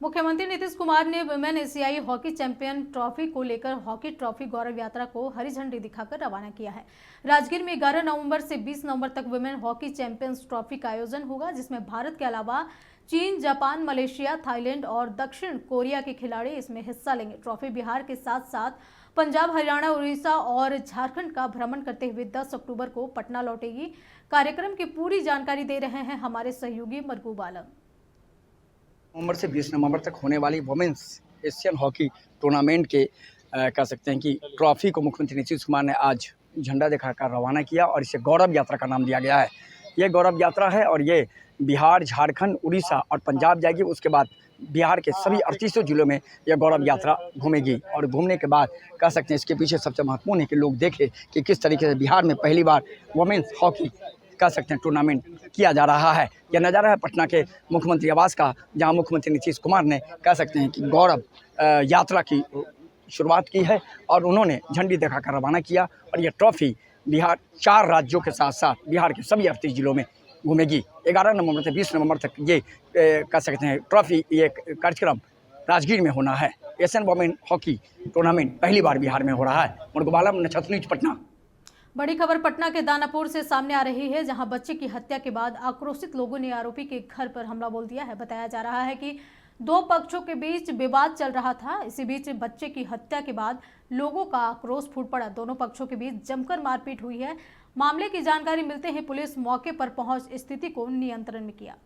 मुख्यमंत्री नीतीश कुमार ने वुमेन एशियाई हॉकी चैंपियन ट्रॉफी को लेकर हॉकी ट्रॉफी गौरव यात्रा को हरी झंडी दिखाकर रवाना किया है। राजगीर में 11 नवंबर से 20 नवंबर तक वुमेन हॉकी चैंपियंस ट्रॉफी का आयोजन होगा, जिसमें भारत के अलावा चीन, जापान, मलेशिया, थाईलैंड और दक्षिण कोरिया के खिलाड़ी इसमें हिस्सा लेंगे। ट्रॉफी बिहार के साथ साथ पंजाब, हरियाणा, उड़ीसा और झारखंड का भ्रमण करते हुए 10 अक्टूबर को पटना लौटेगी। कार्यक्रम की पूरी जानकारी दे रहे हैं हमारे सहयोगी मरगूब आलम। नवंबर से 20 नवंबर तक होने वाली वुमेन्स एशियन हॉकी टूर्नामेंट के कह सकते हैं कि ट्रॉफी को मुख्यमंत्री नीतीश कुमार ने आज झंडा दिखाकर रवाना किया और इसे गौरव यात्रा का नाम दिया गया है। ये गौरव यात्रा है और ये बिहार, झारखंड, उड़ीसा और पंजाब जाएगी। उसके बाद बिहार के सभी 38 जिलों में यह गौरव यात्रा घूमेगी और घूमने के बाद कह सकते हैं इसके पीछे सबसे महत्वपूर्ण है कि लोग देखें कि किस तरीके से बिहार में पहली बार वुमेन्स हॉकी कह सकते हैं टूर्नामेंट किया जा रहा है। यह नज़ारा है पटना के मुख्यमंत्री आवास का, जहां मुख्यमंत्री नीतीश कुमार ने कह सकते हैं कि गौरव यात्रा की शुरुआत की है और उन्होंने झंडी दिखाकर रवाना किया और यह ट्रॉफी बिहार 4 राज्यों के साथ साथ बिहार के सभी 38 जिलों में घूमेगी। 11 नवंबर से 20 नवंबर तक ये कह सकते हैं ट्रॉफी ये कार्यक्रम राजगीर में होना है। एशियन वुमेन हॉकी टूर्नामेंट पहली बार बिहार में हो रहा है। मरगूब आलम, नक्षत्र न्यूज, पटना। बड़ी खबर पटना के दानापुर से सामने आ रही है, जहां बच्चे की हत्या के बाद आक्रोशित लोगों ने आरोपी के घर पर हमला बोल दिया है। बताया जा रहा है कि 2 पक्षों के बीच विवाद चल रहा था। इसी बीच बच्चे की हत्या के बाद लोगों का आक्रोश फूट पड़ा। दोनों पक्षों के बीच जमकर मारपीट हुई है। मामले की जानकारी मिलते ही पुलिस मौके पर पहुंच स्थिति को नियंत्रण में किया।